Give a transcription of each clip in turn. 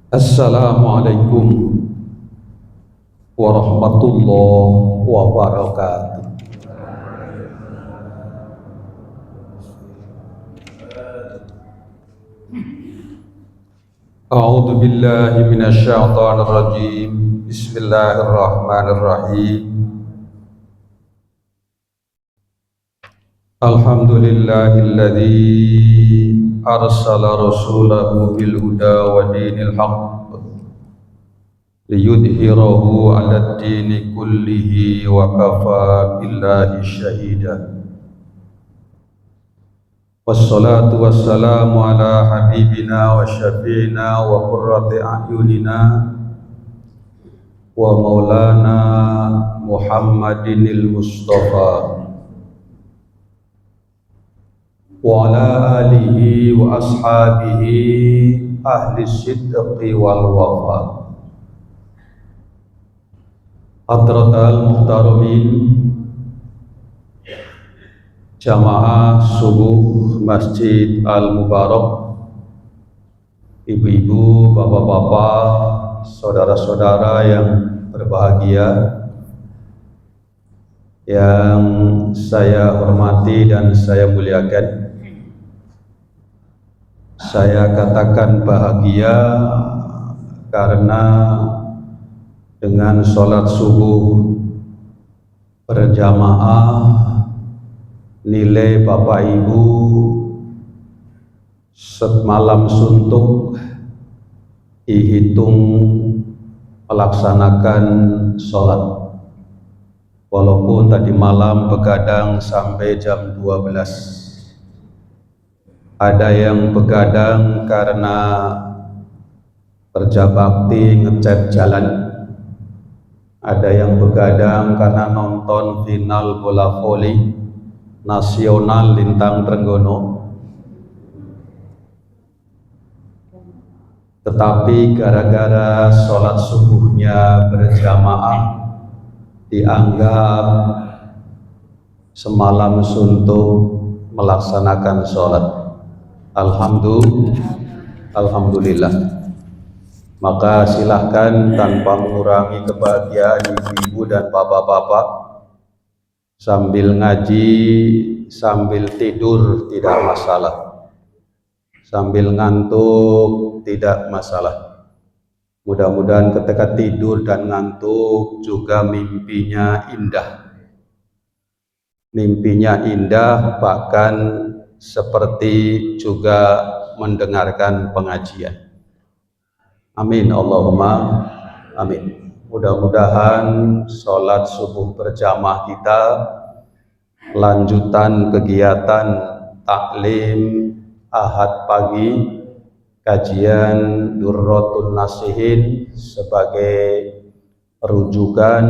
Assalamualaikum warahmatullahi wabarakatuh. A'udzu billahi minasyaitonir rajim. Bismillahirrahmanirrahim. Alhamdulillahilladzi arsala rasulahu bil huda wa dinil haqq liyudhhirahu 'alad dini kullihi wa kafa billahi syahida. Wassalatu wassalamu ala habibina wa syafi'ina wa qurrati a'yunina wa maulana Muhammadinil Mustafa wa ala alihi wa ashabihi ahli sidqi wal wafa. Hadratal muhtaramin, jamaah subuh Masjid Al-Mubarak, ibu-ibu, bapak-bapak, saudara-saudara yang berbahagia, yang saya hormati dan saya muliakan. Saya katakan bahagia karena dengan sholat subuh berjamaah, nilai Bapak Ibu semalam suntuk dihitung melaksanakan sholat, walaupun tadi malam begadang sampai jam 12. Ada yang begadang karena kerja bakti ngecat jalan, ada yang begadang karena nonton final bola voli nasional Lintang Trenggono. Tetapi gara-gara sholat subuhnya berjamaah dianggap semalam suntuk melaksanakan sholat. Alhamdulillah. Maka silahkan tanpa mengurangi kebahagiaan ibu-ibu dan bapak-bapak, sambil ngaji, sambil tidur tidak masalah, sambil ngantuk tidak masalah. Mudah-mudahan ketika tidur dan ngantuk juga mimpinya indah, bahkan seperti juga mendengarkan pengajian. Amin, Allahumma amin. Mudah-mudahan sholat subuh berjamaah kita, lanjutan kegiatan taklim Ahad pagi, kajian Durratun Nasihin sebagai rujukan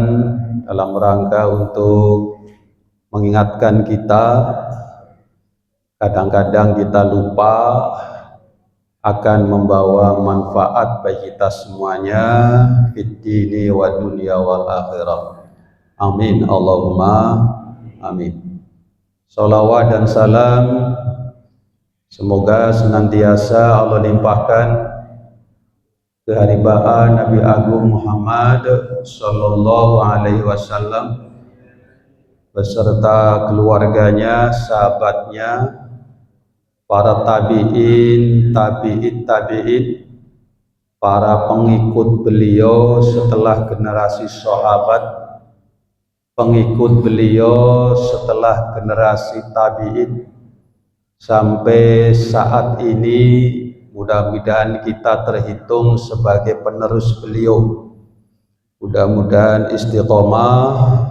dalam rangka untuk mengingatkan kita. Kadang-kadang kita lupa akan membawa manfaat bagi kita semuanya fid dini wa dunya wal akhirah. Amin, Allahumma amin. Salawat dan salam semoga senantiasa Allah limpahkan keharibaan Nabi Agung Muhammad sallallahu alaihi wasallam beserta keluarganya, sahabatnya, para tabi'in, para pengikut beliau setelah generasi sahabat, pengikut beliau setelah generasi tabi'in, sampai saat ini mudah-mudahan kita terhitung sebagai penerus beliau. Mudah-mudahan istiqomah,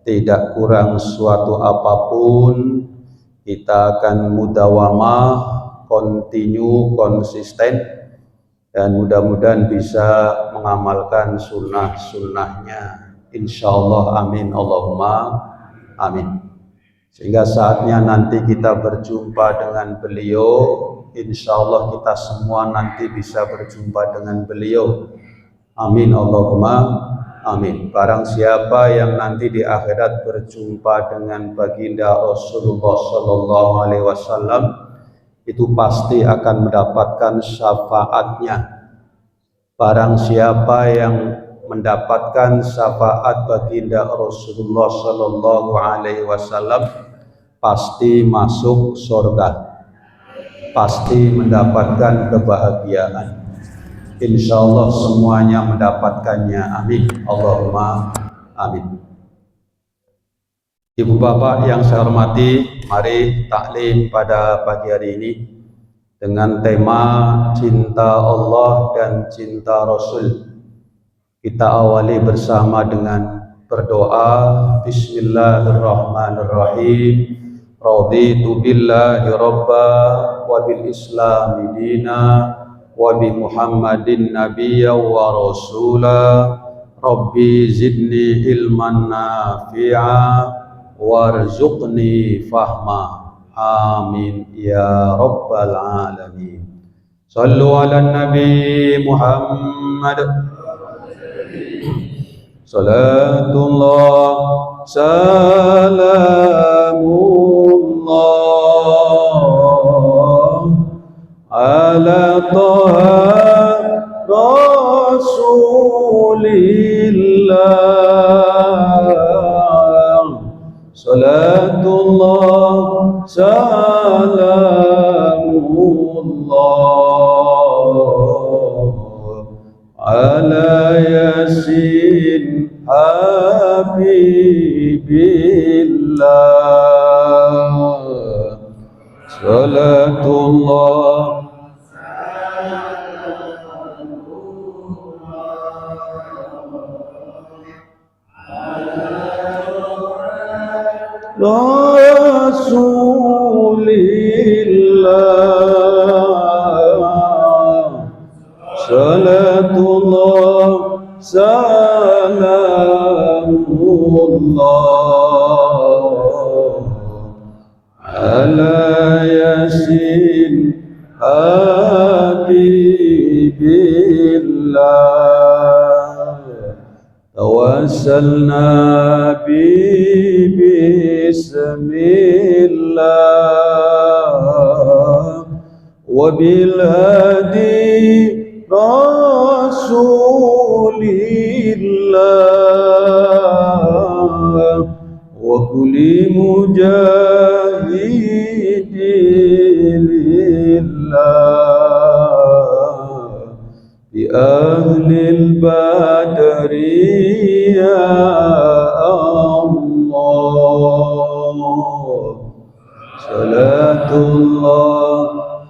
tidak kurang suatu apapun, kita akan mudawamah, konsisten, dan mudah-mudahan bisa mengamalkan sunnah-sunnahnya, insyaallah. Amin, Allahumma amin. Sehingga saatnya nanti kita berjumpa dengan beliau, insyaallah kita semua nanti bisa berjumpa dengan beliau. Amin, Allahumma amin. Barang siapa yang nanti di akhirat berjumpa dengan baginda Rasulullah sallallahu alaihi wasallam, itu pasti akan mendapatkan syafaatnya. Barang siapa yang mendapatkan syafaat baginda Rasulullah Sallallahu Alaihi Wasallam pasti masuk surga, pasti mendapatkan kebahagiaan. Insya Allah semuanya mendapatkannya. Amin. Allahumma amin. Ibu bapak yang saya hormati, mari taklim pada pagi hari ini dengan tema cinta Allah dan cinta Rasul. Kita awali bersama dengan berdoa. Bismillahirrahmanirrahim. Raditu billahi rabba wa bil islami dina wa bi Muhammadin nabiyya wa rasula. Rabbi zidni ilman nafi'a warzuqni fahma. Amin ya rabbal alamin. Sallu ala nabi Muhammad. Salatullah salamullah ala taha rasulillah. Salatullah salamullah ala yasin habibillah. Salatullah Rasulillah. Salatullah salamullah ala yasin habibillah. Tawassalna bismillah wa bil hadi rasulillah wa kulli mujahidilillah bi ahlil badri ya Allah. Salatullah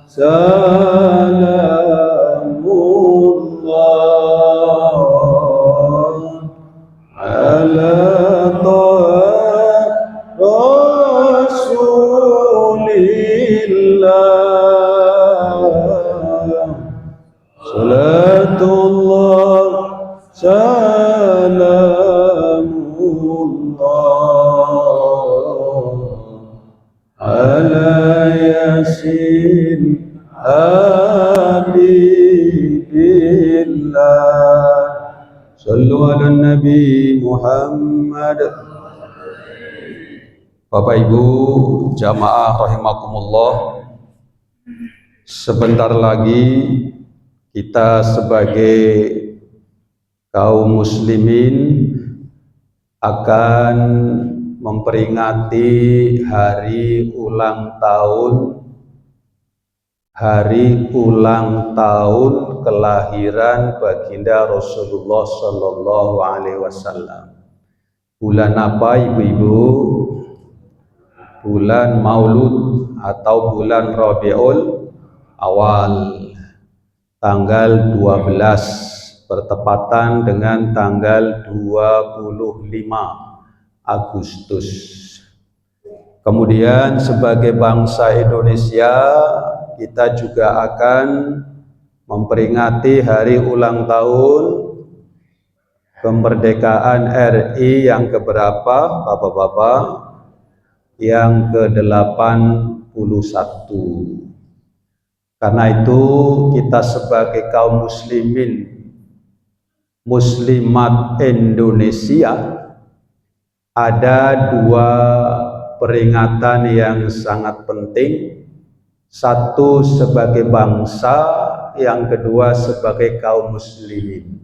salamullah ala taha rasulillah. Salatullah salamullah ala yasin habibillah. Sallu ala Nabi Muhammad. Bapak Ibu jamaah rahimakumullah, sebentar lagi kita sebagai kaum muslimin akan memperingati hari ulang tahun kelahiran baginda Rasulullah Sallallahu Alaihi Wasallam. Bulan apa ibu-ibu? Bulan Maulud atau bulan Rabiul Awal, tanggal 12 bertepatan dengan tanggal 25 Agustus. Kemudian sebagai bangsa Indonesia kita juga akan memperingati hari ulang tahun kemerdekaan RI yang keberapa Bapak-bapak? Yang ke-81. Karena itu kita sebagai kaum muslimin muslimat Indonesia ada dua peringatan yang sangat penting Satu sebagai bangsa, yang kedua sebagai kaum muslimin.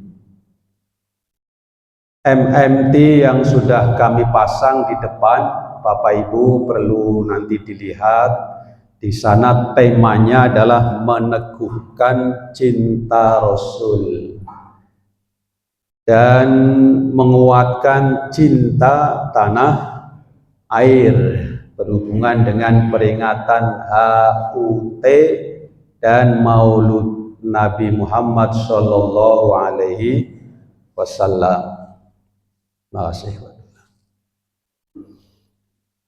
MMT yang sudah kami pasang di depan, Bapak Ibu perlu nanti dilihat. Di sana temanya adalah meneguhkan cinta Rasul dan menguatkan cinta tanah air, berhubungan dengan peringatan HUT dan Maulud Nabi Muhammad Sallallahu Alaihi Wasallam.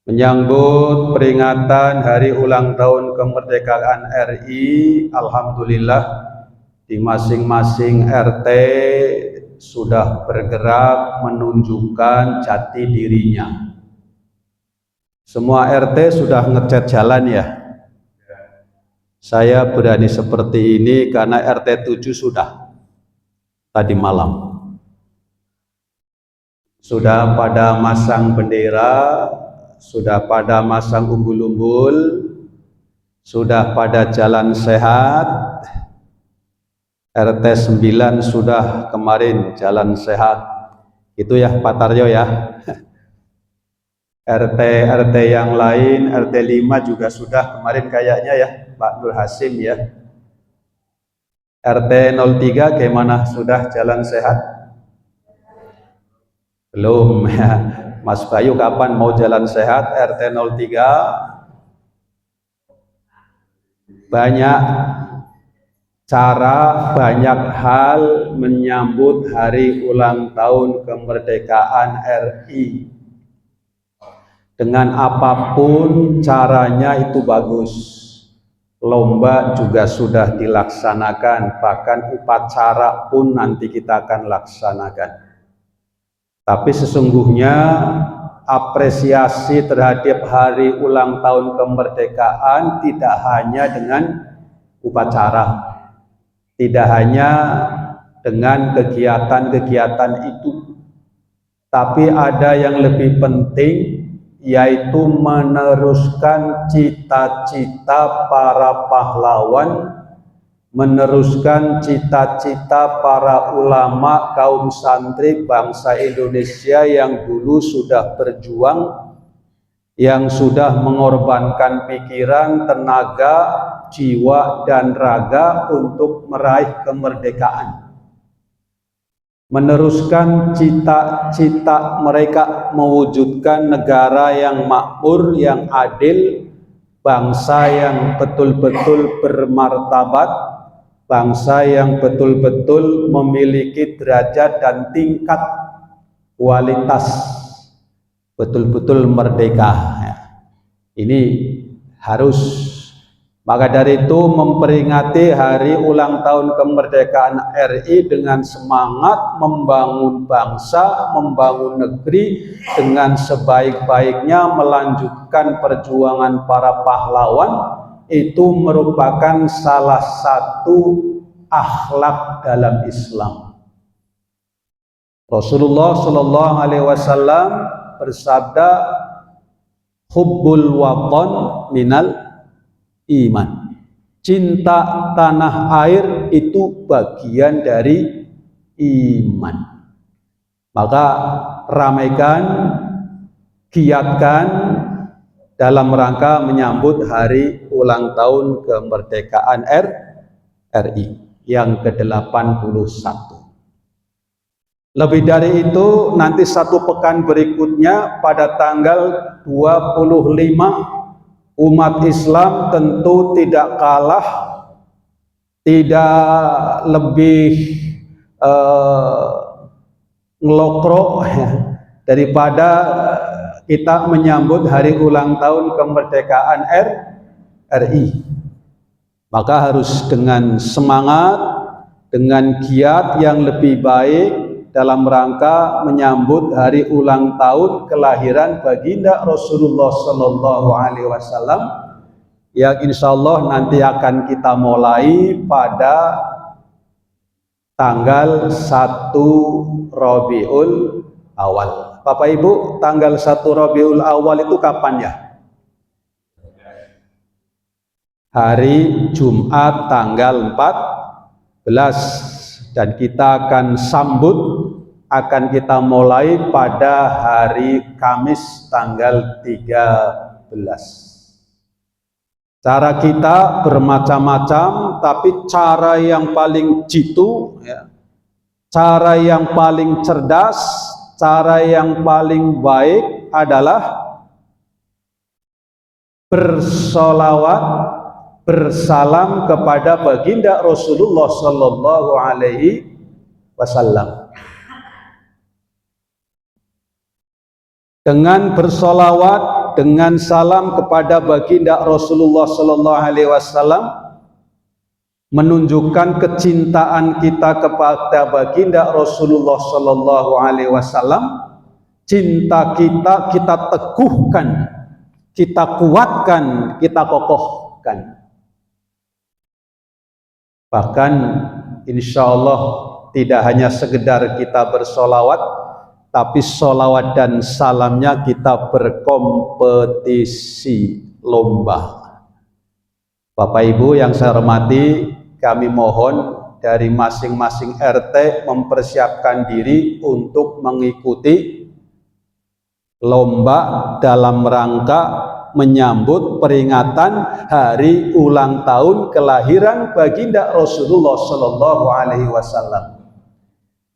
Menyambut peringatan hari ulang tahun kemerdekaan RI, alhamdulillah di masing-masing RT sudah bergerak menunjukkan jati dirinya. Semua RT sudah ngecat jalan ya. Saya berani seperti ini karena RT 7 sudah tadi malam. Sudah pada masang bendera, sudah pada masang umbul-umbul, sudah pada jalan sehat. RT 9 sudah kemarin jalan sehat. Itu ya Pak Taryo ya. RT yang lain, RT 5 juga sudah kemarin kayaknya ya, Pak Nur Hasim ya. RT 03 gimana, sudah jalan sehat? Belum ya. Mas Bayu kapan mau jalan sehat? RT 03 banyak cara, banyak hal menyambut hari ulang tahun kemerdekaan RI. Dengan apapun caranya itu bagus. Lomba juga sudah dilaksanakan, bahkan upacara pun nanti kita akan laksanakan. Tapi sesungguhnya apresiasi terhadap hari ulang tahun kemerdekaan tidak hanya dengan upacara, tidak hanya dengan kegiatan-kegiatan itu, tapi ada yang lebih penting, yaitu meneruskan cita-cita para pahlawan, meneruskan cita-cita para ulama kaum santri bangsa Indonesia yang dulu sudah berjuang, yang sudah mengorbankan pikiran, tenaga, jiwa, dan raga untuk meraih kemerdekaan. Meneruskan cita-cita mereka mewujudkan negara yang makmur, yang adil, bangsa yang betul-betul bermartabat, bangsa yang betul-betul memiliki derajat dan tingkat kualitas, betul-betul merdeka. Ini harus. Maka dari itu memperingati hari ulang tahun kemerdekaan RI dengan semangat membangun bangsa, membangun negeri dengan sebaik-baiknya, melanjutkan perjuangan para pahlawan, itu merupakan salah satu akhlak dalam Islam. Rasulullah Shallallahu Alaihi Wasallam bersabda, hubbul watan minal iman. Cinta tanah air itu bagian dari iman. Maka ramaikan, giatkan dalam rangka menyambut hari ulang tahun kemerdekaan RI yang ke-81. Lebih dari itu, nanti satu pekan berikutnya pada tanggal 25, umat Islam tentu tidak kalah, tidak lebih ngelokrok daripada kita menyambut hari ulang tahun kemerdekaan RI. Maka harus dengan semangat, dengan giat yang lebih baik dalam rangka menyambut hari ulang tahun kelahiran baginda Rasulullah Sallallahu Alaihi Wasallam, yang insya Allah nanti akan kita mulai pada tanggal 1 Rabiul Awal. Bapak Ibu, tanggal 1 Rabiul Awal itu kapan ya? hari Jumat tanggal 14, dan kita akan kita mulai pada hari Kamis tanggal 13. Cara kita bermacam-macam, tapi cara yang paling jitu, ya, cara yang paling cerdas, cara yang paling baik adalah bersolawat, bersalam kepada baginda Rasulullah Sallallahu Alaihi Wasallam. Dengan bersolawat, dengan salam kepada baginda Rasulullah Sallallahu Alaihi Wasallam, menunjukkan kecintaan kita kepada baginda Rasulullah Sallallahu Alaihi Wasallam. Cinta kita teguhkan, kita kuatkan, kita kokohkan. Bahkan insya Allah tidak hanya sekedar kita bersolawat, tapi solawat dan salamnya kita berkompetisi lomba. Bapak Ibu yang saya hormati, kami mohon dari masing-masing RT mempersiapkan diri untuk mengikuti lomba dalam rangka menyambut peringatan hari ulang tahun kelahiran baginda Rasulullah Sallallahu Alaihi Wasallam.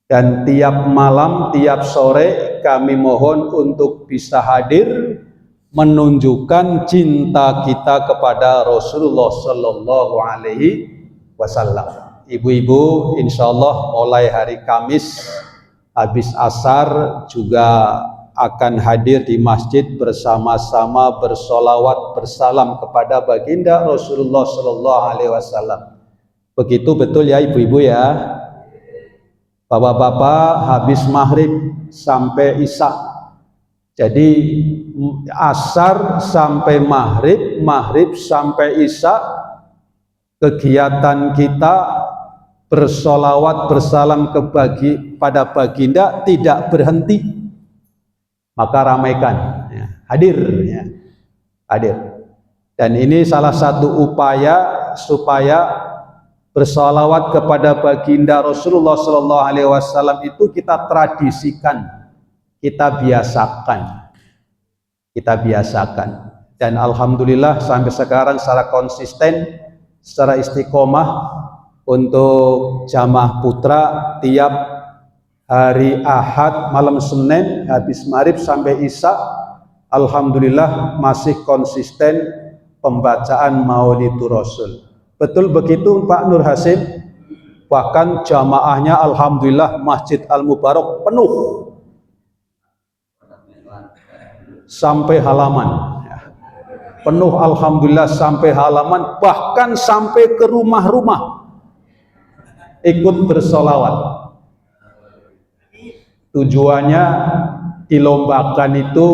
Dan tiap malam, tiap sore kami mohon untuk bisa hadir menunjukkan cinta kita kepada Rasulullah Sallallahu Alaihi Wasallam. Ibu-ibu, insya Allah mulai hari Kamis habis asar juga akan hadir di masjid bersama-sama bersolawat bersalam kepada baginda Rasulullah Sallallahu Alaihi Wasallam. Begitu betul ya ibu-ibu ya. Bapak-bapak habis maghrib sampai isya. Jadi asar sampai maghrib, maghrib sampai isya, kegiatan kita bersolawat bersalam pada baginda tidak berhenti. Maka ramaikan, ya, hadir, ya, hadir. Dan ini salah satu upaya supaya bersolawat kepada baginda Rasulullah Sallallahu Alaihi Wasallam itu kita tradisikan, kita biasakan, dan alhamdulillah sampai sekarang secara konsisten, secara istiqomah untuk jamaah putra tiap hari Ahad malam Senin habis maghrib sampai isya, alhamdulillah masih konsisten pembacaan Maulidur Rasul. Betul begitu Pak Nur Hasim? Bahkan jamaahnya alhamdulillah Masjid Al Mubarak penuh sampai halaman, penuh alhamdulillah sampai halaman, bahkan sampai ke rumah-rumah ikut bersolawat. Tujuannya dilombakan itu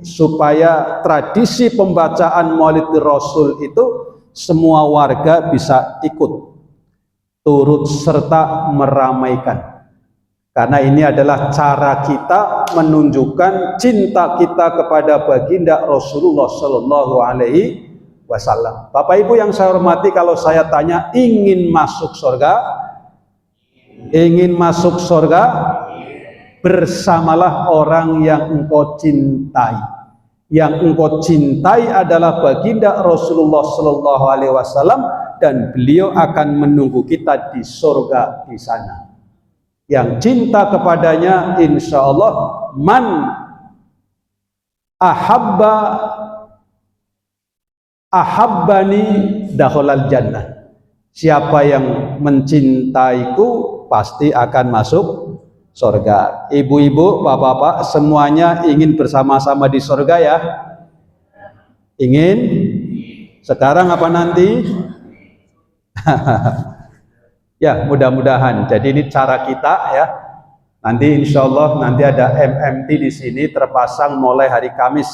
supaya tradisi pembacaan Maulidur Rasul itu semua warga bisa ikut turut serta meramaikan, karena ini adalah cara kita menunjukkan cinta kita kepada baginda Rasulullah Sallallahu Alaihi Wasallam. Bapak Ibu yang saya hormati, kalau saya tanya ingin masuk surga, bersamalah orang yang engkau cintai. Yang engkau cintai adalah baginda Rasulullah Sallallahu Alaihi Wasallam, dan beliau akan menunggu kita di surga di sana. Yang cinta kepadanya, insya Allah, man ahabbani dakhalal jannah. Siapa yang mencintaiku pasti akan masuk surga. Ibu-ibu, bapak-bapak, semuanya ingin bersama-sama di surga ya? Ingin? Sekarang apa nanti? Ya, mudah-mudahan. Jadi ini cara kita ya. Nanti insya Allah nanti ada MMT di sini terpasang mulai hari Kamis.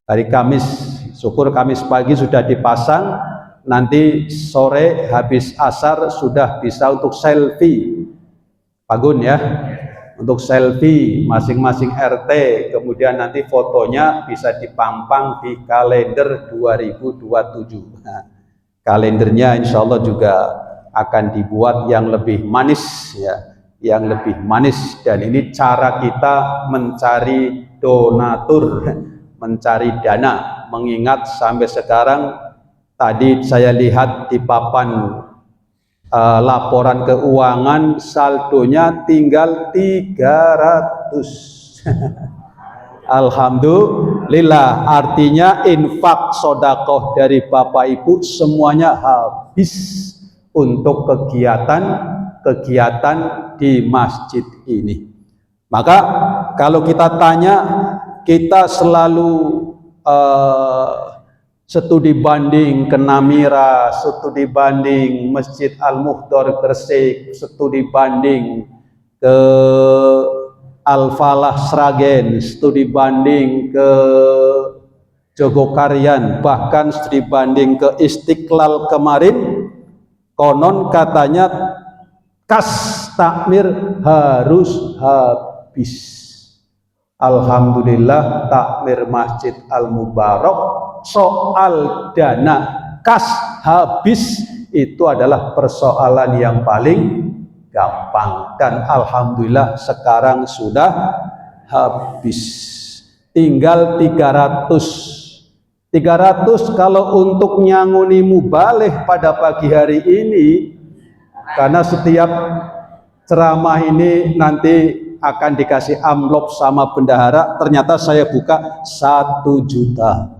Hari Kamis, syukur Kamis pagi sudah dipasang. Nanti sore habis asar sudah bisa untuk selfie. Pak Gun ya, untuk selfie masing-masing RT, kemudian nanti fotonya bisa dipampang di kalender 2027. Nah, kalendernya insya Allah juga akan dibuat yang lebih manis ya, yang lebih manis. Dan ini cara kita mencari donatur, mencari dana, mengingat sampai sekarang tadi saya lihat di papan laporan keuangan saldonya tinggal 300. Alhamdulillah, artinya infak sodakoh dari Bapak Ibu semuanya habis untuk kegiatan di masjid ini. Maka kalau kita tanya, kita selalu studi banding ke Namira, studi banding Masjid Al-Muhdhar Gresik, studi banding ke Al-Falah Sragen, studi banding ke Jogokarian, bahkan studi banding ke Istiqlal kemarin, konon katanya kas takmir harus habis. Alhamdulillah, takmir Masjid Al-Mubarak soal dana kas habis itu adalah persoalan yang paling gampang, dan alhamdulillah sekarang sudah habis, tinggal 300 kalau untuk nyanguni mubalih pada pagi hari ini, karena setiap ceramah ini nanti akan dikasih amplop sama bendahara, ternyata saya buka 1 juta.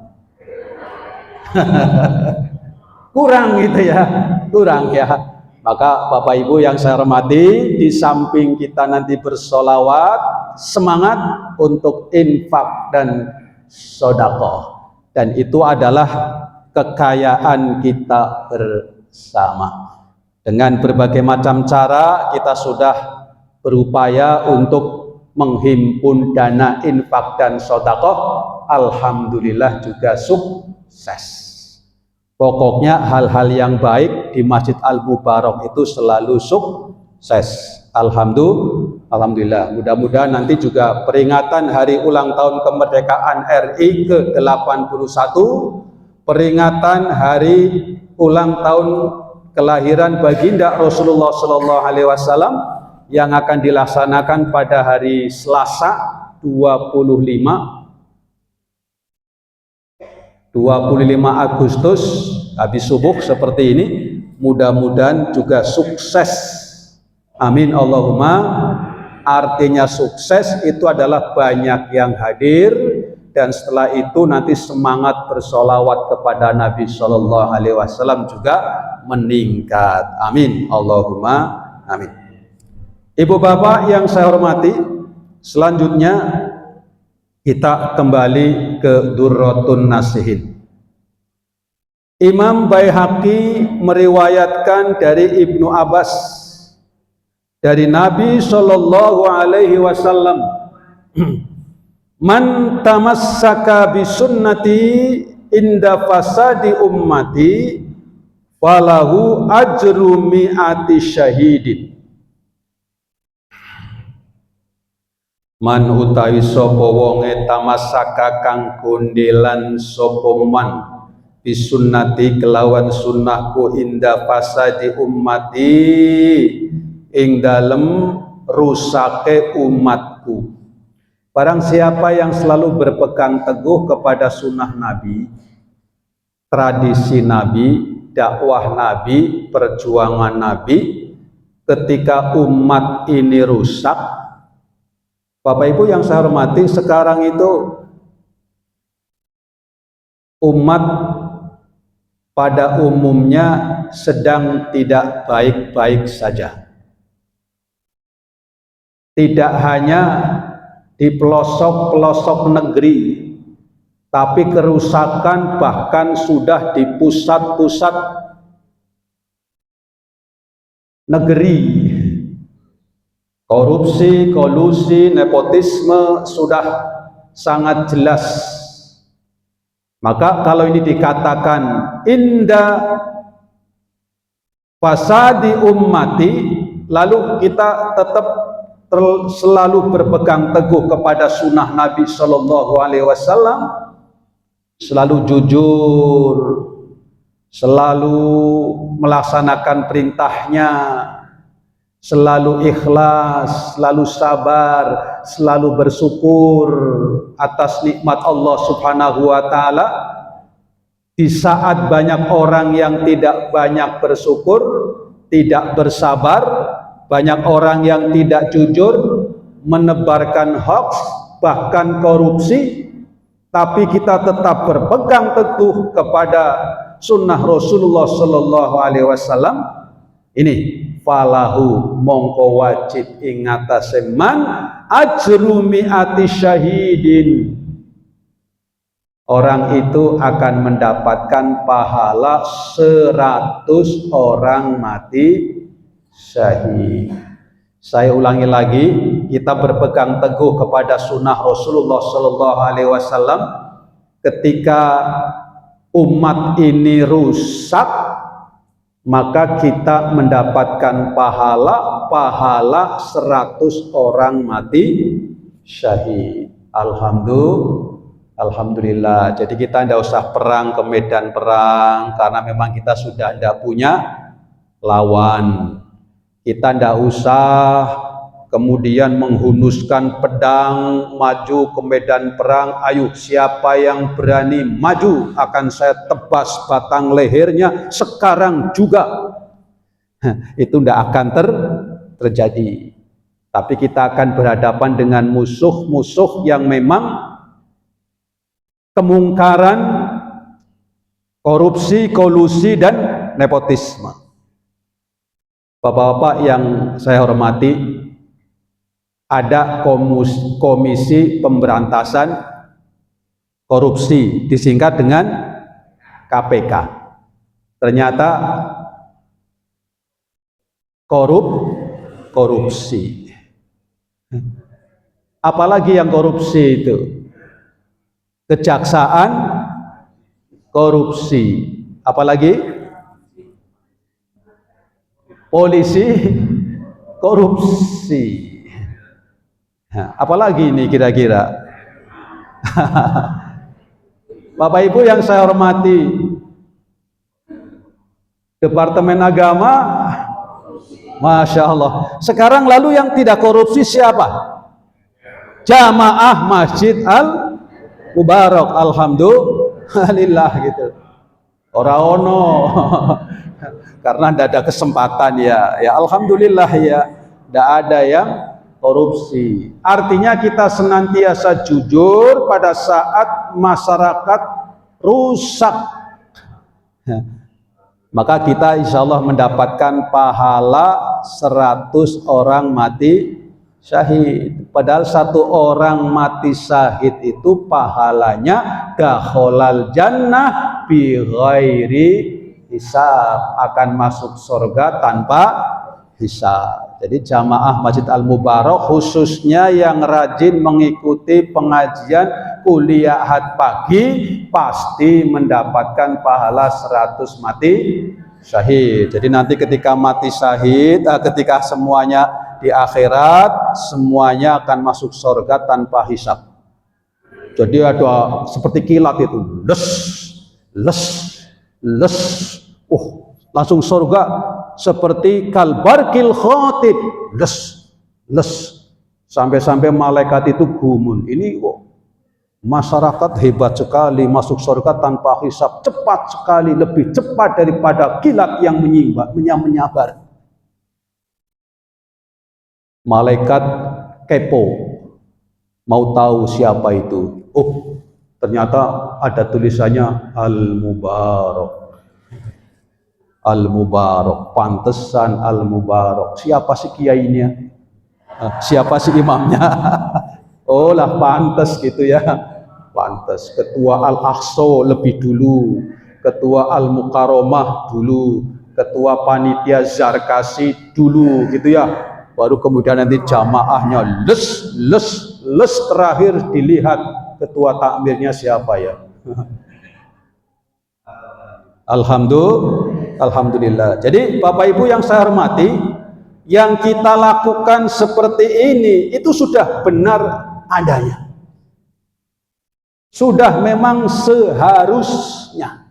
Kurang gitu ya, kurang ya. Maka Bapak Ibu yang saya hormati, di samping kita nanti bersolawat, semangat untuk infak dan sodakoh, dan itu adalah kekayaan kita bersama. Dengan berbagai macam cara kita sudah berupaya untuk menghimpun dana infak dan sodakoh. Alhamdulillah juga sukses. Pokoknya hal-hal yang baik di Masjid Al-Mubarak itu selalu sukses. Alhamdulillah. Mudah-mudahan nanti juga peringatan hari ulang tahun kemerdekaan RI ke-81, peringatan hari ulang tahun kelahiran baginda Rasulullah SAW yang akan dilaksanakan pada hari Selasa 25 Agustus habis subuh seperti ini. Mudah-mudahan juga sukses, amin Allahumma. Artinya sukses itu adalah banyak yang hadir, dan setelah itu nanti semangat bersolawat kepada Nabi Shallallahu Alaihi Wasallam juga meningkat, amin Allahumma amin. Ibu bapak yang saya hormati, selanjutnya kita kembali ke Durratun Nasihin. Imam Baihaqi meriwayatkan dari Ibnu Abbas dari Nabi Shallallahu Alaihi Wasallam, man tamassaka bi sunnati inda fasadi ummati falahu ajru mi'ati syahidin. Man utawi sapa wonge tamasaka kang kondelan sapa man bisunnati kelawan sunnahku inda fasadi ummati ing dalem rusake umatku. Barang siapa yang selalu berpegang teguh kepada sunnah Nabi, tradisi Nabi, dakwah Nabi, perjuangan Nabi, ketika umat ini rusak, Bapak Ibu yang saya hormati, sekarang itu umat pada umumnya sedang tidak baik-baik saja. Tidak hanya di pelosok-pelosok negeri, tapi kerusakan bahkan sudah di pusat-pusat negeri. Korupsi, kolusi, nepotisme sudah sangat jelas. Maka kalau ini dikatakan inda fasadi ummati, lalu kita tetap selalu berpegang teguh kepada sunnah Nabi Shallallahu Alaihi Wasallam, selalu jujur, selalu melaksanakan perintahnya, selalu ikhlas, selalu sabar, selalu bersyukur atas nikmat Allah Subhanahu wa taala. Di saat banyak orang yang tidak banyak bersyukur, tidak bersabar, banyak orang yang tidak jujur, menebarkan hoax, bahkan korupsi, tapi kita tetap berpegang teguh kepada sunnah Rasulullah Sallallahu Alaihi Wasallam. Ini falahu mongko wajib ingatase man ajru mi'ati syahidin. Orang itu akan mendapatkan pahala 100 orang mati syahid. Saya ulangi lagi, kita berpegang teguh kepada sunnah Rasulullah Sallallahu Alaihi Wasallam. Ketika umat ini rusak, maka kita mendapatkan pahala 100 orang mati syahid. Alhamdulillah. Jadi kita tidak usah perang ke medan perang, karena memang kita sudah tidak punya lawan. Kita tidak usah kemudian menghunuskan pedang maju ke medan perang. Ayo, siapa yang berani maju akan saya tebas batang lehernya sekarang juga. Itu tidak akan terjadi. Tapi kita akan berhadapan dengan musuh-musuh yang memang kemungkaran, korupsi, kolusi, dan nepotisme. Bapak-bapak yang saya hormati, ada komisi pemberantasan korupsi, disingkat dengan KPK. Ternyata korupsi. Apalagi yang korupsi itu? Kejaksaan korupsi, apalagi polisi korupsi. Nah, apalagi ini kira-kira? Bapak Ibu yang saya hormati, Departemen Agama, Masya Allah. Sekarang lalu yang tidak korupsi siapa? Jamaah Masjid Al-Mubarak, alhamdulillah gitu. Ora ono. Karena tidak ada kesempatan ya alhamdulillah ya, tidak ada yang korupsi. Artinya kita senantiasa jujur pada saat masyarakat rusak. Maka kita insya Allah mendapatkan pahala 100 orang mati syahid. Padahal 1 orang mati syahid itu pahalanya dakhalal jannah bi ghairi hisab, akan masuk surga tanpa hisab. Jadi jamaah Masjid Al-Mubarak khususnya yang rajin mengikuti pengajian kuliah ahad pagi pasti mendapatkan pahala 100 mati syahid. Jadi nanti ketika mati syahid, ketika semuanya di akhirat, semuanya akan masuk surga tanpa hisab. Jadi ada seperti kilat itu, les, langsung surga seperti kalbarkil khotib, les, sampai malaikat itu gumun. Ini masyarakat hebat sekali, masuk surga tanpa hisab, cepat sekali, lebih cepat daripada kilat yang menyabar. Malaikat kepo, mau tahu siapa itu. Ternyata ada tulisannya Al-Mubarak, pantesan Al-Mubarak. Siapa sih kiainya? Siapa sih imamnya? Oh lah, pantes gitu ya. Pantes. Ketua Al-Aqsa lebih dulu, ketua Al-Mukarramah dulu, ketua panitia Zarkasi dulu gitu ya. Baru kemudian nanti jamaahnya les terakhir dilihat ketua takmirnya siapa ya. Alhamdulillah. Jadi Bapak Ibu yang saya hormati, yang kita lakukan seperti ini itu sudah benar adanya. Sudah memang seharusnya.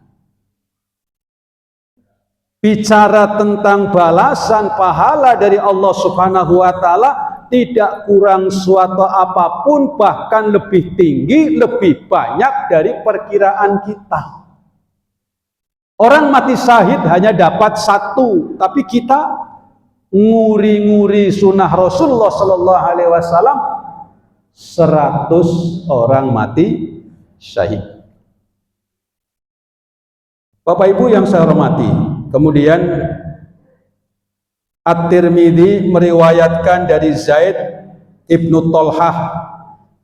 Bicara tentang balasan pahala dari Allah Subhanahu wa taala tidak kurang suatu apapun, bahkan lebih tinggi, lebih banyak dari perkiraan kita. Orang mati syahid hanya dapat 1, tapi kita nguri-nguri sunnah Rasulullah Sallallahu Alaihi Wasallam 100 orang mati syahid. Bapak Ibu yang saya hormati, kemudian At-Tirmidzi meriwayatkan dari Zaid ibnu Tolhah,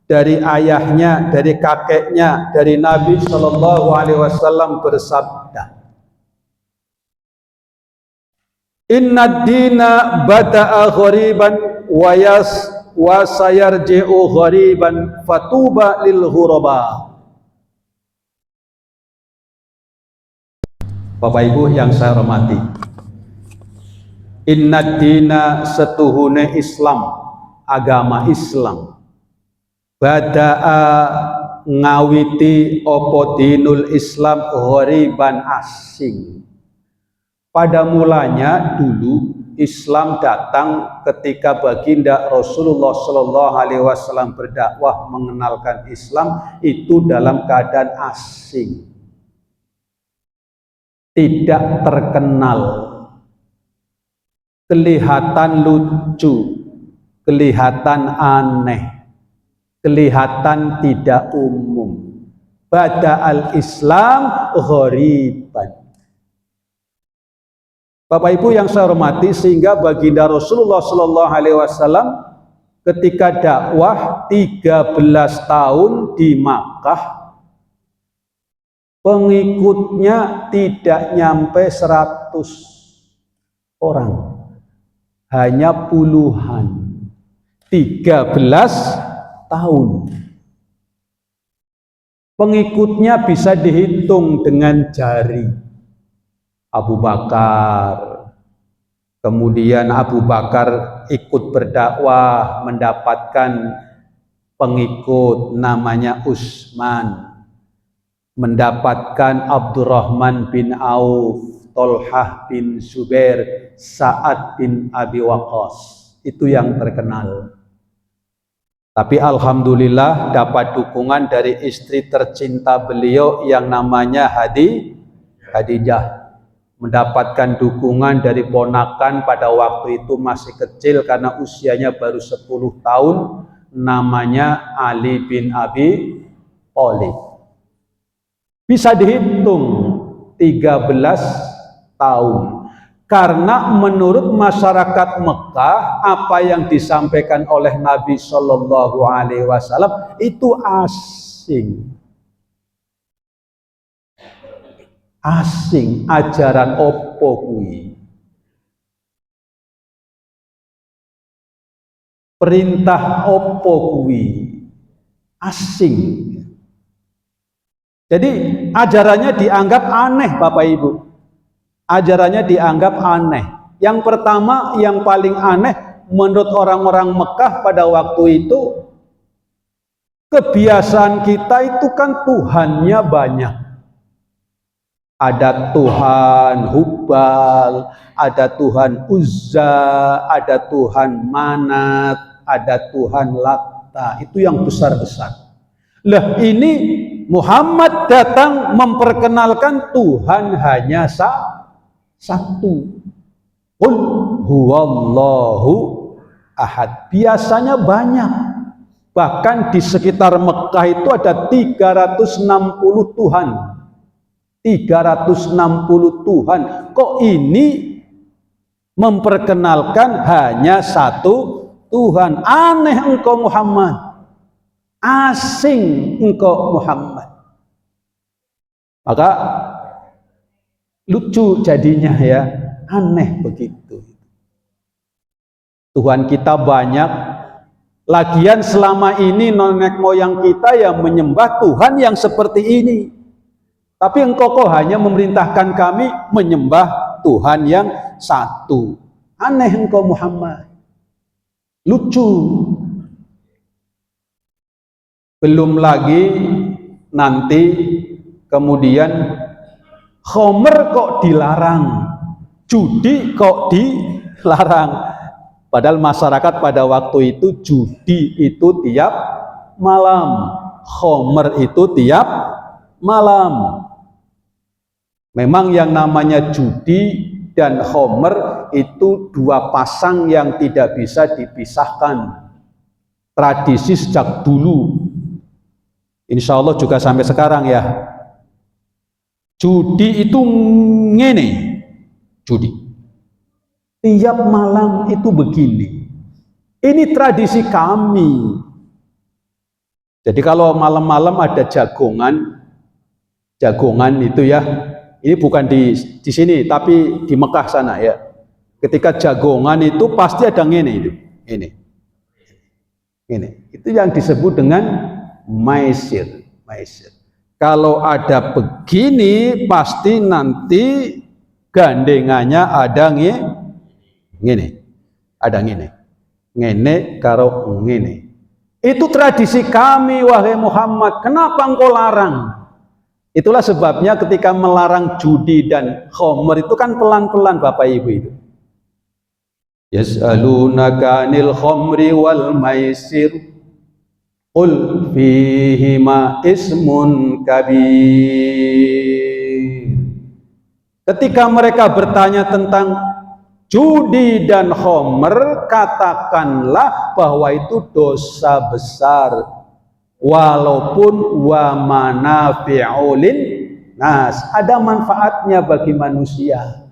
dari ayahnya, dari kakeknya, dari Nabi Shallallahu Alaihi Wasallam bersabda, Inna dina bada'a ghariban wa sayarji'u ghariban fatuba lil ghuraba. Bapak Ibu yang saya hormati, inna dina setuhune Islam, agama Islam, bada'a ngawiti opo dinul Islam ghariban asing. Pada mulanya dulu Islam datang ketika baginda Rasulullah Shallallahu Alaihi Wasallam berdakwah mengenalkan Islam itu dalam keadaan asing, tidak terkenal, kelihatan lucu, kelihatan aneh, kelihatan tidak umum. Bada'al Islam ghariban. Bapak Ibu yang saya hormati, sehingga baginda Rasulullah Shallallahu Alaihi Wasallam ketika dakwah 13 tahun di Makkah, pengikutnya tidak nyampe 100 orang, hanya puluhan. 13 tahun. Pengikutnya bisa dihitung dengan jari. Abu Bakar, kemudian Abu Bakar ikut berdakwah, mendapatkan pengikut namanya Utsman, mendapatkan Abdurrahman bin Auf, Tolhah bin Zubair, Sa'ad bin Abi Waqqas. Itu yang terkenal. Tapi alhamdulillah dapat dukungan dari istri tercinta beliau yang namanya Khadijah. Mendapatkan dukungan dari ponakan pada waktu itu masih kecil karena usianya baru 10 tahun, namanya Ali bin Abi Thalib. Bisa dihitung 13 tahun. Karena menurut masyarakat Mekah, apa yang disampaikan oleh Nabi Shallallahu Alaihi Wasallam itu asing. Asing, ajaran opo kuwi, perintah opo kuwi, asing. Jadi ajarannya dianggap aneh, Bapak Ibu. Ajarannya dianggap aneh. Yang pertama, yang paling aneh menurut orang-orang Mekah pada waktu itu, kebiasaan kita itu kan Tuhannya banyak. Ada Tuhan Hubal, ada Tuhan Uzza, ada Tuhan Manat, ada Tuhan Latta. Itu yang besar-besar. Lah ini Muhammad datang memperkenalkan Tuhan hanya satu. Qul huwallahu ahad. Biasanya banyak. Bahkan di sekitar Mekah itu ada 360 Tuhan. 360 Tuhan. Kok ini memperkenalkan hanya satu Tuhan? Aneh engkau Muhammad. Asing engkau Muhammad. Maka lucu jadinya ya. Aneh begitu. Tuhan kita banyak. Lagian selama ini nenek moyang kita yang menyembah Tuhan yang seperti ini. Tapi engkau kok hanya memerintahkan kami menyembah Tuhan yang satu. Aneh engkau Muhammad. Lucu. Belum lagi nanti kemudian khomer kok dilarang, judi kok dilarang. Padahal masyarakat pada waktu itu judi itu tiap malam, khomer itu tiap malam. Memang yang namanya judi dan khomer itu dua pasang yang tidak bisa dipisahkan. Tradisi sejak dulu. Insya Allah juga sampai sekarang ya. Judi itu ngene, judi. Tiap malam itu begini. Ini tradisi kami. Jadi kalau malam-malam ada jagongan itu ya. Ini bukan di sini, tapi di Mekah sana ya. Ketika jagongan itu pasti ada ngene itu, ini. Itu yang disebut dengan maisir. Kalau ada begini pasti nanti gandengannya ada ngene. Ada ngene karo ngene. Itu tradisi kami wahai Muhammad. Kenapa engkau larang? Itulah sebabnya ketika melarang judi dan khomer itu kan pelan-pelan Bapak Ibu itu. Yas'alunaka 'anil khamri wal maisir qul fihima ismun kabir. Ketika mereka bertanya tentang judi dan khomer, katakanlah bahwa itu dosa besar, walaupun wa manafi'u lin nas, ada manfaatnya bagi manusia.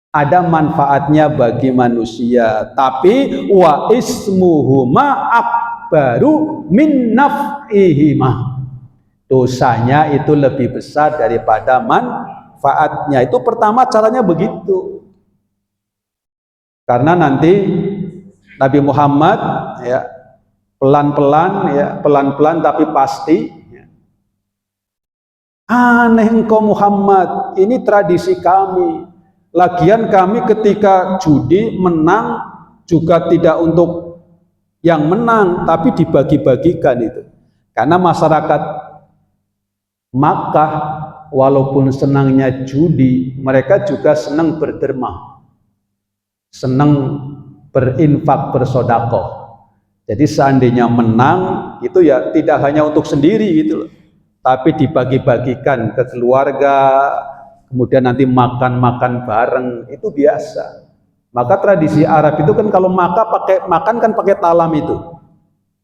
Ada manfaatnya bagi manusia, tapi wa ismuhuma akbaru min naf'ihima. Dosanya itu lebih besar daripada manfaatnya. Itu pertama caranya begitu. Karena nanti Nabi Muhammad ya pelan-pelan tapi pasti. Aneh engkau Muhammad, ini tradisi kami. Lagian kami ketika judi menang juga tidak untuk yang menang, tapi dibagi-bagikan itu. Karena masyarakat Makkah walaupun senangnya judi, mereka juga senang berderma, senang berinfak, bersodakoh. Jadi seandainya menang itu ya tidak hanya untuk sendiri gitu loh, tapi dibagi-bagikan ke keluarga, kemudian nanti makan bareng, itu biasa. Maka tradisi Arab itu kan kalau makan kan pakai talam itu,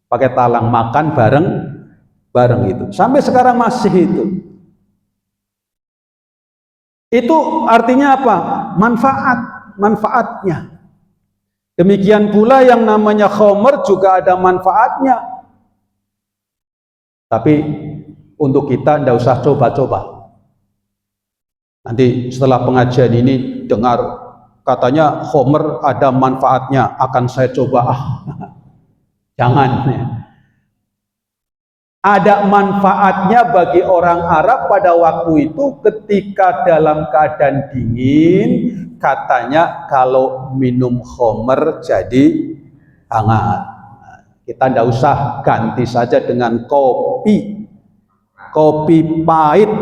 pakai talang, makan bareng itu. Sampai sekarang masih itu. Itu artinya apa? Manfaatnya. Demikian pula yang namanya khomer juga ada manfaatnya. Tapi untuk kita tidak usah coba-coba. Nanti setelah pengajian ini dengar katanya khomer ada manfaatnya, akan saya coba. Jangan. Ada manfaatnya bagi orang Arab pada waktu itu ketika dalam keadaan dingin, katanya kalau minum khomer jadi hangat. Kita tidak usah, ganti saja dengan kopi pahit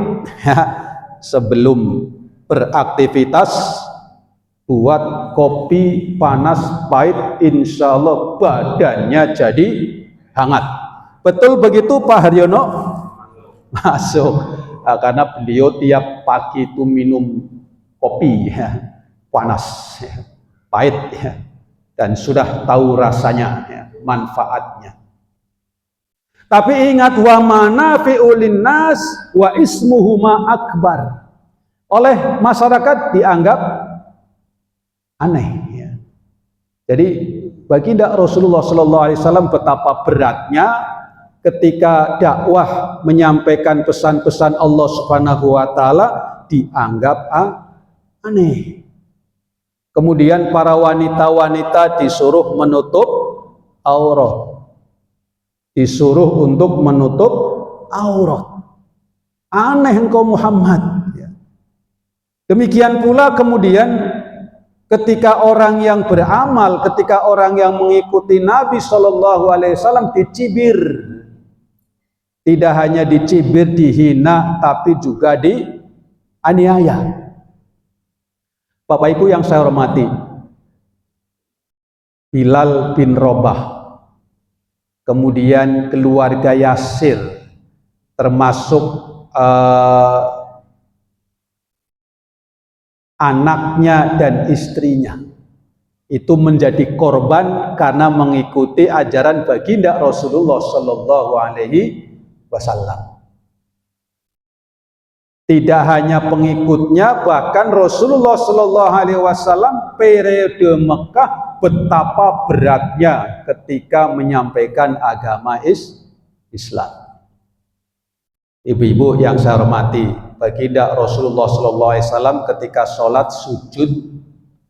ya. Sebelum beraktivitas buat kopi panas pahit, insya Allah badannya jadi hangat. Betul begitu Pak Haryono? Masuk. Nah, karena beliau tiap pagi itu minum kopi ya, panas ya, pahit ya, dan sudah tahu rasanya ya, manfaatnya. Tapi ingat, wa manafi'u linnas wa ismuhuma akbar. Oleh masyarakat dianggap aneh ya. Jadi baginda Rasulullah SAW betapa beratnya ketika dakwah menyampaikan pesan-pesan Allah Subhanahu wa taala dianggap aneh. Kemudian para wanita-wanita disuruh menutup aurat. Disuruh untuk menutup aurat. Aneh engkau Muhammad. Demikian pula kemudian Ketika orang yang beramal, ketika orang yang mengikuti Nabi Shallallahu Alaihi Wasallam dicibir, tidak hanya dicibir, dihina, tapi juga dianiaya. Bapak Ibu yang saya hormati, Bilal bin Rabah, kemudian keluarga Yasir, termasuk anaknya dan istrinya, itu menjadi korban karena mengikuti ajaran baginda Rasulullah Shallallahu Alaihi Wasallam. Tidak hanya pengikutnya, bahkan Rasulullah Shallallahu Alaihi Wasallam periode Mekah betapa beratnya ketika menyampaikan agama Islam. Ibu-ibu yang saya hormati, baginda Rasulullah Shallallahu Alaihi Wasallam ketika sholat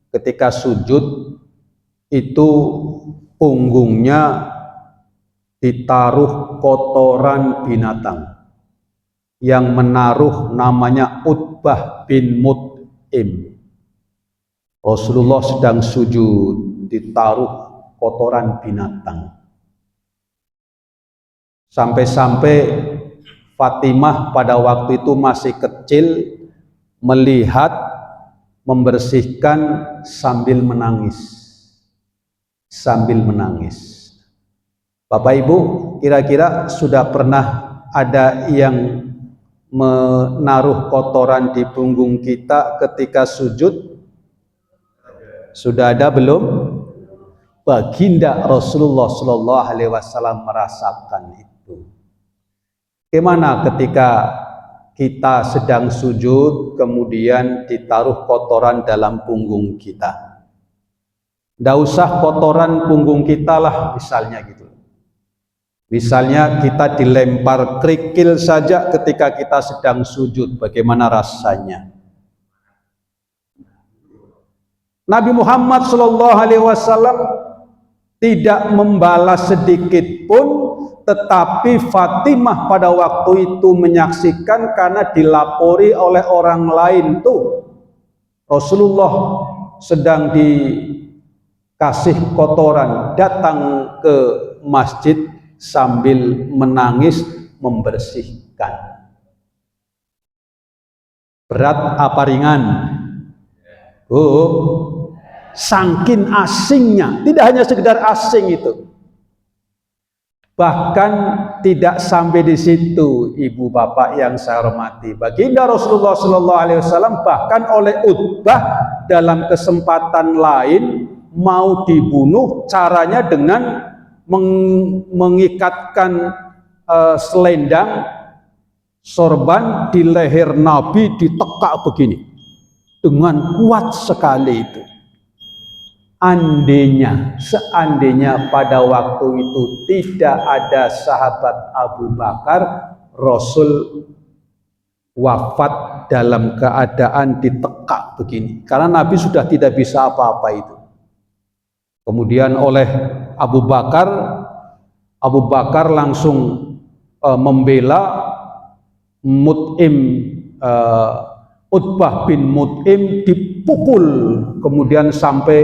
ketika sujud itu punggungnya ditaruh kotoran binatang. Yang menaruh namanya Utbah bin Mut'im. Rasulullah sedang sujud, ditaruh kotoran binatang. Sampai-sampai Fatimah pada waktu itu masih kecil, melihat, membersihkan sambil menangis. Sambil menangis. Bapak Ibu, kira-kira sudah pernah ada yang menaruh kotoran di punggung kita ketika sujud? Sudah ada belum? Baginda Rasulullah Shallallahu Alaihi Wasallam merasakan itu. Gimana ketika kita sedang sujud kemudian ditaruh kotoran dalam punggung kita? Nggak usah kotoran punggung kita lah, misalnya gitu. Misalnya kita dilempar kerikil saja ketika kita sedang sujud, bagaimana rasanya? Nabi Muhammad SAW tidak membalas sedikit pun, tetapi Fatimah pada waktu itu menyaksikan karena dilapori oleh orang lain tuh. Rasulullah sedang dikasih kotoran, datang ke masjid sambil menangis membersihkan. Berat apa ringan? Saking asingnya, tidak hanya sekedar asing itu. Bahkan tidak sampai di situ, ibu bapak yang saya hormati. Baginda Rasulullah Shallallahu Alaihi Wasallam bahkan oleh Utbah dalam kesempatan lain mau dibunuh, caranya dengan mengikatkan selendang sorban di leher Nabi, ditekak begini dengan kuat sekali itu. Seandainya pada waktu itu tidak ada sahabat Abu Bakar, Rasul wafat dalam keadaan ditekak begini, karena Nabi sudah tidak bisa apa-apa itu. Kemudian oleh Abu Bakar langsung membela Utbah bin Mut'im, dipukul kemudian sampai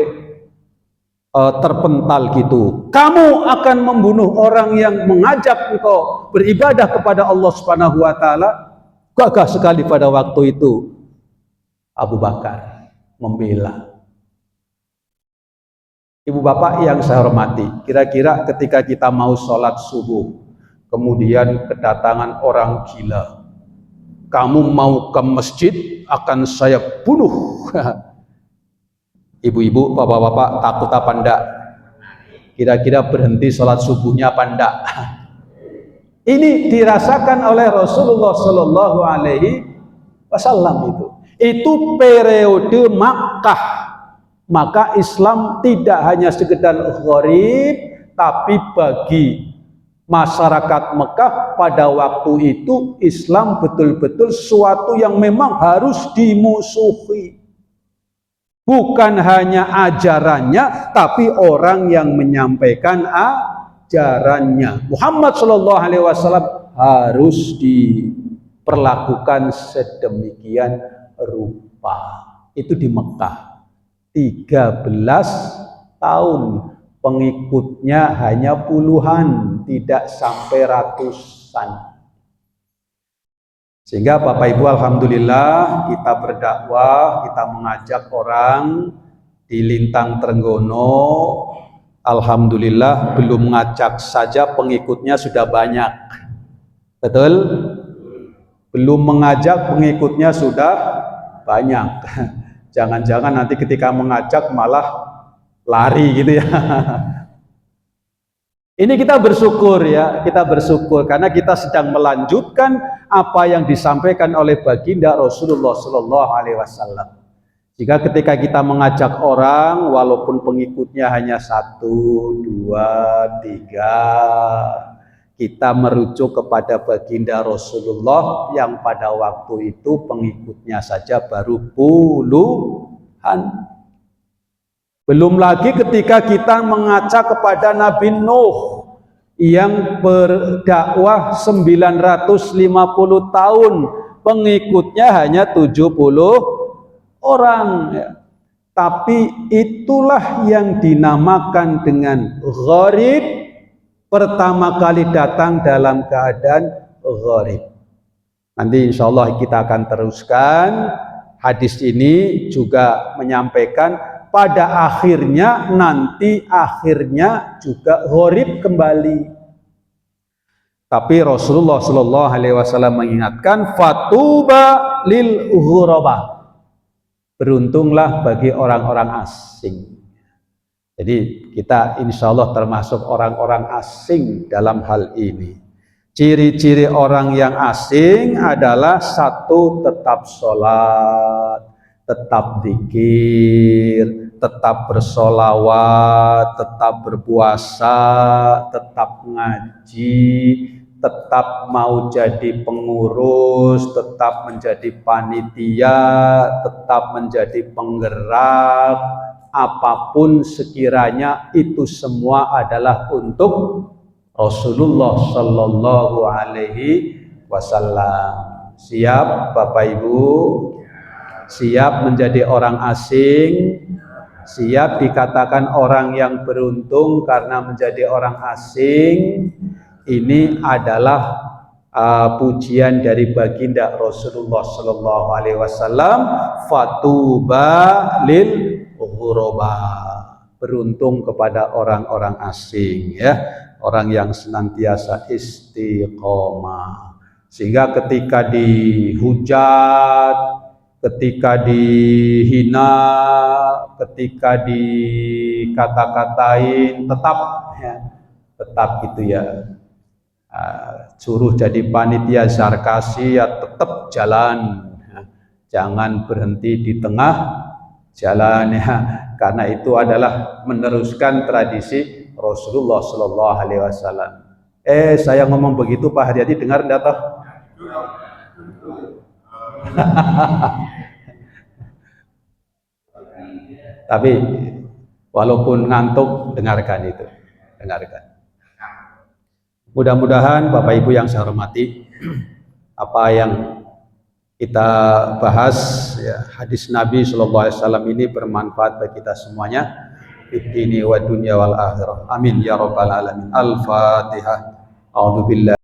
terpental gitu. Kamu akan membunuh orang yang mengajak engkau beribadah kepada Allah Subhanahu wa taala. Gagah sekali pada waktu itu Abu Bakar membela. Ibu bapak yang saya hormati, kira-kira ketika kita mau sholat subuh, kemudian kedatangan orang gila, kamu mau ke masjid, akan saya bunuh. Ibu-ibu, bapak-bapak takut apa enggak? Kira-kira berhenti sholat subuhnya apa enggak? Ini dirasakan oleh Rasulullah Shallallahu Alaihi Wasallam itu. Itu periode Makkah. Maka Islam tidak hanya sekedar gharib, tapi bagi masyarakat Mekah pada waktu itu Islam betul-betul suatu yang memang harus dimusuhi. Bukan hanya ajarannya, tapi orang yang menyampaikan ajarannya. Muhammad Shallallahu Alaihi Wasallam harus diperlakukan sedemikian rupa. Itu di Mekah. 13 tahun. Pengikutnya hanya puluhan, tidak sampai ratusan. Sehingga Bapak Ibu, alhamdulillah kita berdakwah, kita mengajak orang di Lintang Trenggono. Alhamdulillah belum ngajak saja pengikutnya sudah banyak. Betul? Belum mengajak pengikutnya sudah banyak. Jangan-jangan nanti ketika mengajak malah lari gitu ya. Ini kita bersyukur ya, kita bersyukur karena kita sedang melanjutkan apa yang disampaikan oleh baginda Rasulullah Shallallahu Alaihi Wasallam. Jika ketika kita mengajak orang, walaupun pengikutnya hanya 1, 2, 3, kita merujuk kepada baginda Rasulullah yang pada waktu itu pengikutnya saja baru puluhan. Belum lagi ketika kita mengajak kepada Nabi Nuh yang berdakwah 950 tahun, pengikutnya hanya 70 orang. Tapi itulah yang dinamakan dengan gharib, pertama kali datang dalam keadaan gharib. Nanti insya Allah kita akan teruskan. Hadis ini juga menyampaikan pada akhirnya nanti juga gharib kembali. Tapi Rasulullah Shallallahu Alaihi Wasallam mengingatkan, fatuba lil ghuraba, beruntunglah bagi orang-orang asing. Jadi kita insya Allah termasuk orang-orang asing dalam hal ini. Ciri-ciri orang yang asing adalah 1, tetap sholat, tetap zikir, tetap bersolawat, tetap berpuasa, tetap ngaji, tetap mau jadi pengurus, tetap menjadi panitia, tetap menjadi penggerak, apapun sekiranya itu semua adalah untuk Rasulullah Shallallahu Alaihi Wasallam. Siap Bapak Ibu? Siap menjadi orang asing, siap dikatakan orang yang beruntung karena menjadi orang asing. Ini adalah pujian dari baginda Rasulullah Shallallahu Alaihi Wasallam. Fatuba lil ghuraba, beruntung kepada orang-orang asing ya, orang yang senantiasa istiqomah. Sehingga ketika dihujat, ketika dihina, ketika dikata-katain, tetap gitu ya. Suruh jadi panitia Zarkasi ya tetap jalan, jangan berhenti di tengah jalan ya, karena itu adalah meneruskan tradisi Rasulullah Shallallahu Alaihi Wasallam. Saya ngomong begitu Pak Haryadi dengar enggak toh? Tapi walaupun ngantuk, dengarkan itu, dengarkan. Mudah-mudahan Bapak Ibu yang saya hormati, apa yang kita bahas ya, hadis Nabi Shallallahu Alaihi Wasallam ini bermanfaat bagi kita semuanya, fid dini wa dunya wal akhirah. Amin ya rabbal alamin. Al-Fatihah. A'udzubillah.